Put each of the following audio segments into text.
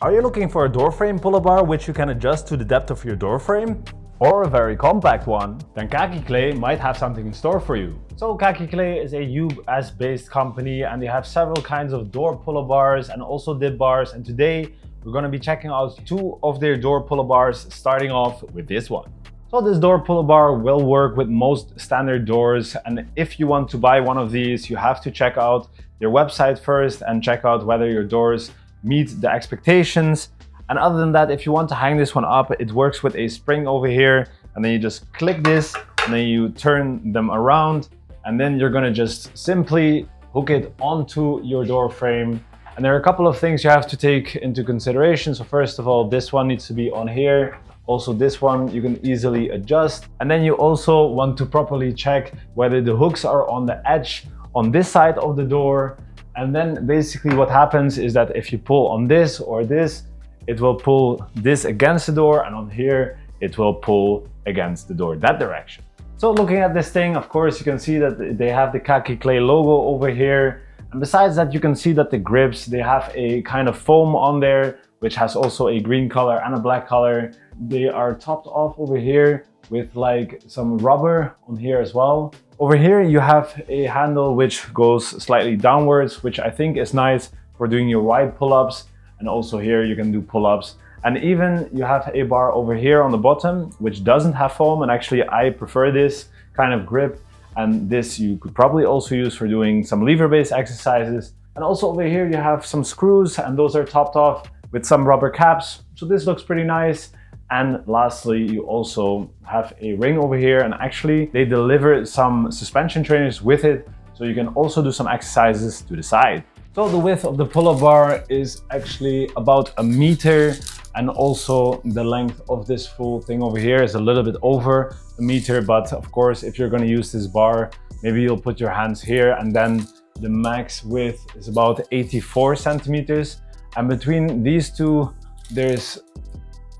Are you looking for a door frame pull-up bar which you can adjust to the depth of your door frame? Or a very compact one? Then KAKICLAY might have something in store for you. So KAKICLAY is a US-based company and they have several kinds of door pull-up bars and also dip bars, and today we're going to be checking out two of their door pull-up bars, starting off with this one. So this door pull-up bar will work with most standard doors, and if you want to buy one of these, you have to check out their website first and check out whether your doors meet the expectations. And other than that, if you want to hang this one up, it works with a spring over here, and then you just click this and then you turn them around, and then you're gonna just simply hook it onto your door frame. And there are a couple of things you have to take into consideration. So first of all, this one needs to be on here. Also this one you can easily adjust. And then you also want to properly check whether the hooks are on the edge on this side of the door. And then basically what happens is that if you pull on this or this, it will pull this against the door, and on here, it will pull against the door, that direction. So looking at this thing, of course, you can see that they have the KAKICLAY logo over here. And besides that, you can see that the grips, they have a kind of foam on there, which has also a green color and a black color. They are topped off over here with like some rubber on here as well. Over here you have a handle which goes slightly downwards, which I think is nice for doing your wide pull-ups. And also here you can do pull-ups. And even you have a bar over here on the bottom, which doesn't have foam. And actually I prefer this kind of grip. And this you could probably also use for doing some lever-based exercises. And also over here you have some screws, and those are topped off with some rubber caps. So this looks pretty nice. And lastly, you also have a ring over here, and actually they deliver some suspension trainers with it, so you can also do some exercises to the side. So the width of the pull-up bar is actually about 1 meter, and also the length of this full thing over here is a little bit over 1 meter. But of course, if you're going to use this bar, maybe you'll put your hands here, and then the max width is about 84 centimeters. And between these two, there's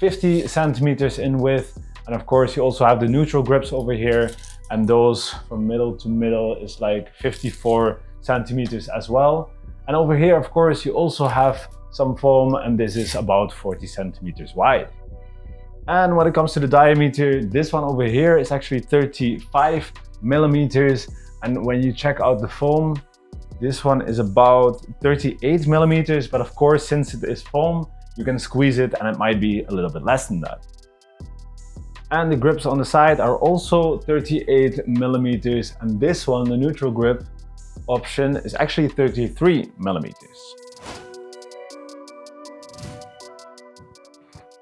50 centimeters in width. And of course you also have the neutral grips over here, and those from middle to middle is like 54 centimeters as well. And over here, of course, you also have some foam, and this is about 40 centimeters wide. And when it comes to the diameter, this one over here is actually 35 millimeters. And when you check out the foam, this one is about 38 millimeters. But of course, since it is foam, you can squeeze it and it might be a little bit less than that. And the grips on the side are also 38 millimeters. And this one, the neutral grip option, is actually 33 millimeters.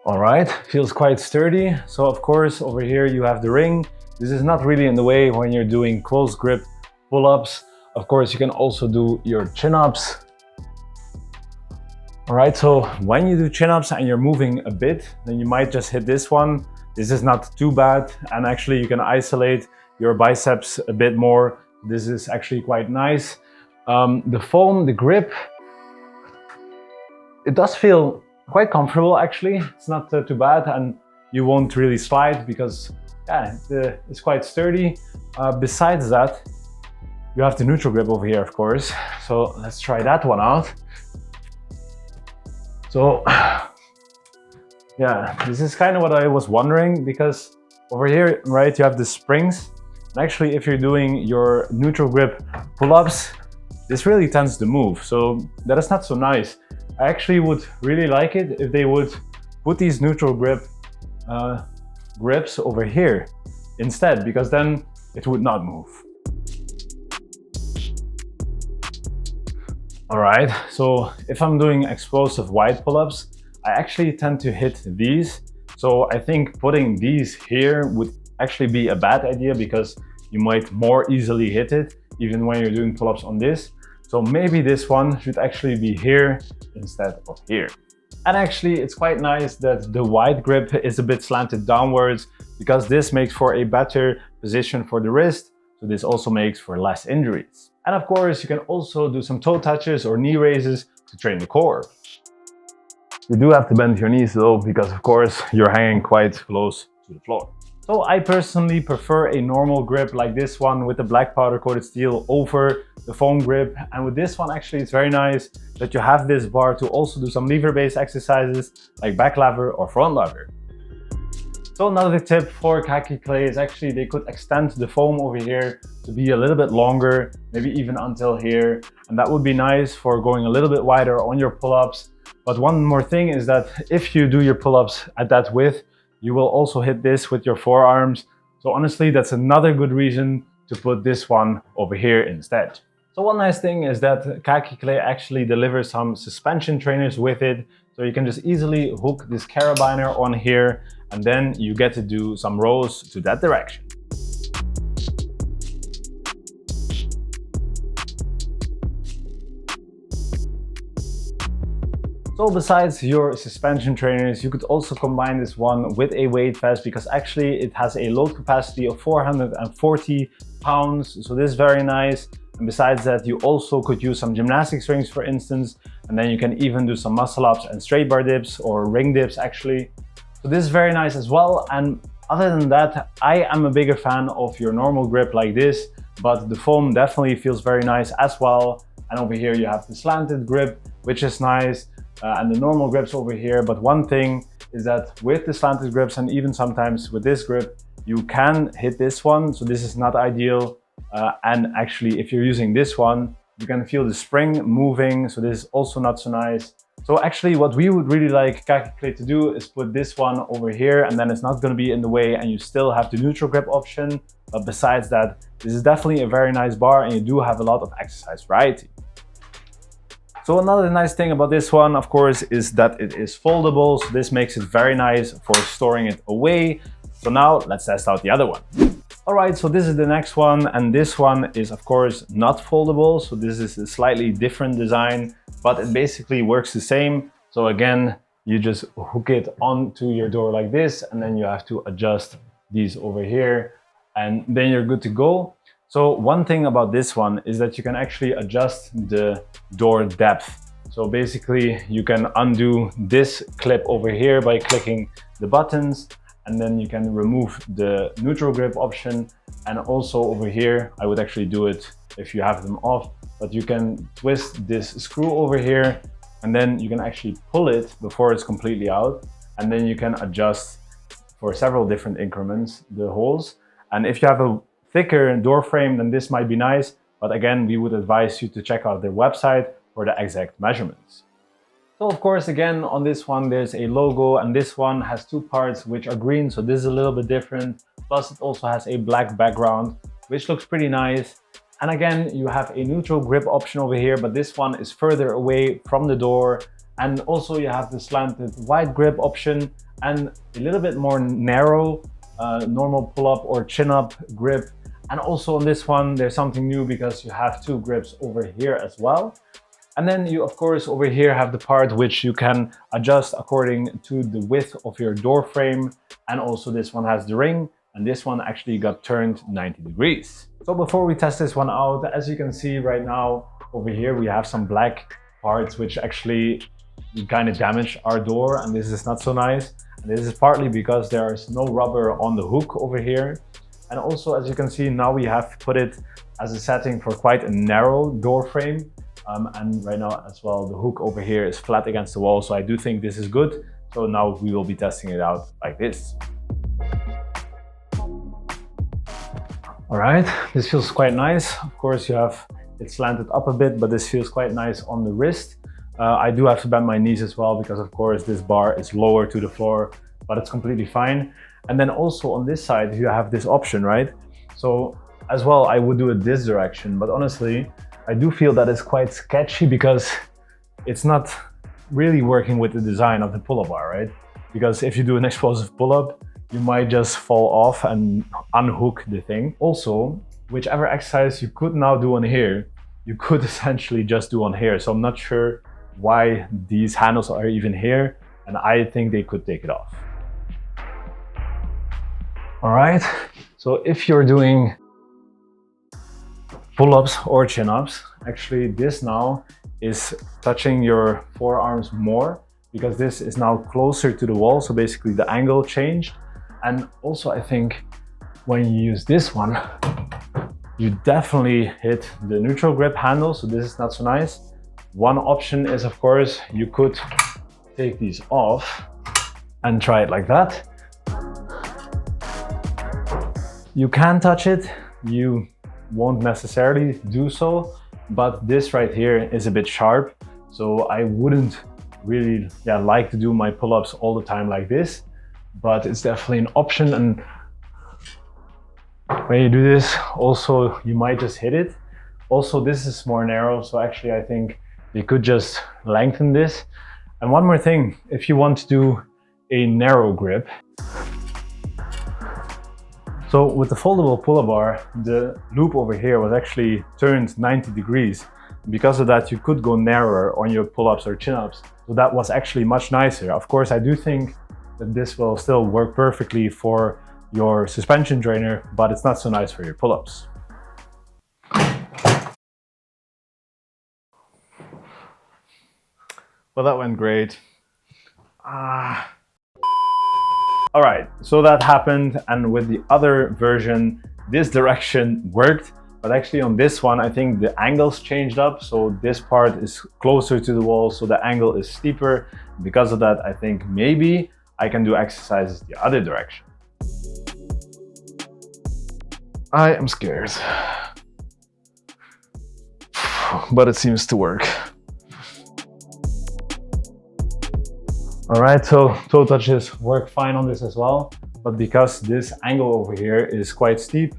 All right, feels quite sturdy. So of course, over here you have the ring. This is not really in the way when you're doing close grip pull-ups. Of course, you can also do your chin-ups. All right, so when you do chin-ups and you're moving a bit, then you might just hit this one. This is not too bad. And actually you can isolate your biceps a bit more. This is actually quite nice. The foam, the grip, it does feel quite comfortable actually. It's not too bad, and you won't really slide because yeah, it's quite sturdy. Besides that, you have the neutral grip over here, of course. So let's try that one out. So yeah, this is kind of what I was wondering, because over here, right, you have the springs. And actually, if you're doing your neutral grip pull-ups, this really tends to move. So that is not so nice. I actually would really like it if they would put these neutral grip grips over here instead, because then it would not move. All right, so if I'm doing explosive wide pull-ups, I actually tend to hit these. So I think putting these here would actually be a bad idea, because you might more easily hit it even when you're doing pull-ups on this. So maybe this one should actually be here instead of here. And actually it's quite nice that the wide grip is a bit slanted downwards, because this makes for a better position for the wrist. So this also makes for less injuries. And of course, you can also do some toe touches or knee raises to train the core. You do have to bend your knees though, because of course you're hanging quite close to the floor. So I personally prefer a normal grip like this one with the black powder coated steel over the foam grip. And with this one, actually, it's very nice that you have this bar to also do some lever-based exercises like back lever or front lever. So another tip for KAKICLAY is actually they could extend the foam over here to be a little bit longer, maybe even until here. And that would be nice for going a little bit wider on your pull-ups. But one more thing is that if you do your pull-ups at that width, you will also hit this with your forearms. So honestly, that's another good reason to put this one over here instead. So one nice thing is that KAKICLAY actually delivers some suspension trainers with it. So you can just easily hook this carabiner on here, and then you get to do some rows to that direction. So besides your suspension trainers, you could also combine this one with a weight vest, because actually it has a load capacity of 440 pounds. So this is very nice. And besides that, you also could use some gymnastics rings, for instance, and then you can even do some muscle ups and straight bar dips or ring dips actually. So this is very nice as well. And other than that, I am a bigger fan of your normal grip like this, but the foam definitely feels very nice as well. And over here you have the slanted grip, which is nice, and the normal grips over here. But one thing is that with the slanted grips, and even sometimes with this grip, you can hit this one. So this is not ideal. And actually, if you're using this one, you can feel the spring moving. So this is also not so nice. So actually what we would really like KAKICLAY to do is put this one over here, and then it's not going to be in the way and you still have the neutral grip option. But besides that, this is definitely a very nice bar and you do have a lot of exercise variety. So another nice thing about this one, of course, is that it is foldable. So this makes it very nice for storing it away. So now let's test out the other one. All right, so this is the next one, and this one is of course not foldable. So this is a slightly different design, but it basically works the same. So again, you just hook it onto your door like this, and then you have to adjust these over here, and then you're good to go. So one thing about this one is that you can actually adjust the door depth. So basically you can undo this clip over here by clicking the buttons, and then you can remove the neutral grip option. And also over here, I would actually do it if you have them off, but you can twist this screw over here, and then you can actually pull it before it's completely out. And then you can adjust for several different increments the holes. And if you have a thicker door frame, then this might be nice. But again, we would advise you to check out their website for the exact measurements. So of course, again, on this one, there's a logo, and this one has two parts which are green. So this is a little bit different. Plus it also has a black background, which looks pretty nice. And again, you have a neutral grip option over here, but this one is further away from the door. And also you have the slanted wide grip option and a little bit more narrow normal pull-up or chin-up grip. And also on this one, there's something new because you have two grips over here as well. And then you, of course, over here have the part which you can adjust according to the width of your door frame. And also this one has the ring, and this one actually got turned 90 degrees. So before we test this one out, as you can see right now over here, we have some black parts which actually kind of damage our door, and this is not so nice. And this is partly because there is no rubber on the hook over here. And also, as you can see, now we have put it as a setting for quite a narrow door frame. And right now as well, the hook over here is flat against the wall. So I do think this is good. So now we will be testing it out like this. All right, this feels quite nice. Of course, you have it slanted up a bit, but this feels quite nice on the wrist. I do have to bend my knees as well because of course this bar is lower to the floor, but it's completely fine. And then also on this side, you have this option, right? So as well, I would do it this direction, but honestly, I do feel that it's quite sketchy because it's not really working with the design of the pull-up bar, right? Because if you do an explosive pull-up, you might just fall off and unhook the thing. Also, whichever exercise you could now do on here, you could essentially just do on here. So I'm not sure why these handles are even here, and I think they could take it off. All right, so if you're doing pull-ups or chin-ups, actually this now is touching your forearms more because this is now closer to the wall. So basically the angle changed. And also I think when you use this one, you definitely hit the neutral grip handle, so this is not so nice. One option is, of course, you could take these off and try it like that. You can touch it, you won't necessarily do so, but this right here is a bit sharp, so I wouldn't really like to do my pull-ups all the time like this, but it's definitely an option. And when you do this, also you might just hit it. Also, this is more narrow, so actually I think you could just lengthen this. And one more thing, if you want to do a narrow grip, so with the foldable pull-up bar, the loop over here was actually turned 90 degrees. Because of that, you could go narrower on your pull-ups or chin-ups. So that was actually much nicer. Of course, I do think that this will still work perfectly for your suspension trainer, but it's not so nice for your pull-ups. Well, that went great. All right, so that happened, and with the other version, this direction worked, but actually on this one, I think the angles changed up. So this part is closer to the wall, so the angle is steeper. Because of that, I think maybe I can do exercises the other direction. I am scared, but it seems to work. All right, so toe touches work fine on this as well, but because this angle over here is quite steep,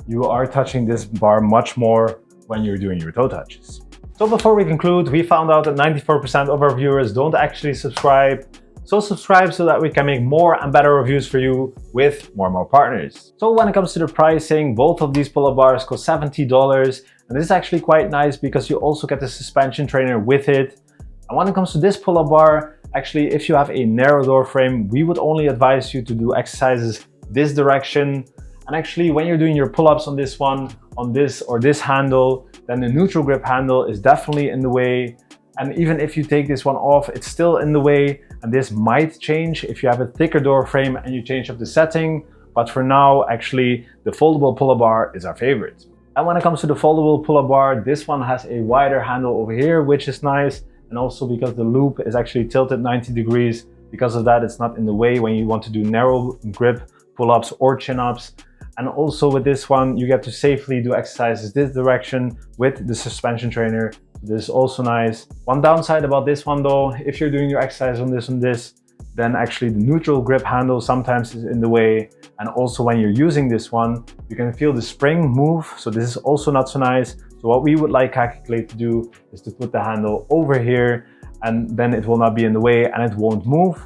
you are touching this bar much more when you're doing your toe touches. So before we conclude, we found out that 94% of our viewers don't actually subscribe. So subscribe so that we can make more and better reviews for you with more and more partners. So when it comes to the pricing, both of these pull-up bars cost $70, and this is actually quite nice because you also get the suspension trainer with it. And when it comes to this pull-up bar, actually, if you have a narrow door frame, we would only advise you to do exercises this direction. And actually, when you're doing your pull-ups on this one, on this or this handle, then the neutral grip handle is definitely in the way. And even if you take this one off, it's still in the way. And this might change if you have a thicker door frame and you change up the setting. But for now, actually, the foldable pull-up bar is our favorite. And when it comes to the foldable pull-up bar, this one has a wider handle over here, which is nice. And also because the loop is actually tilted 90 degrees, because of that, it's not in the way when you want to do narrow grip pull-ups or chin-ups. And also with this one, you get to safely do exercises this direction with the suspension trainer. This is also nice. One downside about this one though, if you're doing your exercise on this, then actually the neutral grip handle sometimes is in the way. And also when you're using this one, you can feel the spring move. So this is also not so nice. So what we would like KAKICLAY to do is to put the handle over here, and then it will not be in the way and it won't move.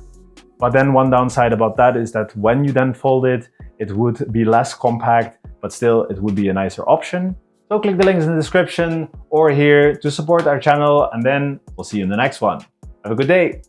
But then one downside about that is that when you then fold it, it would be less compact, but still it would be a nicer option. So click the links in the description or here to support our channel, and then we'll see you in the next one. Have a good day.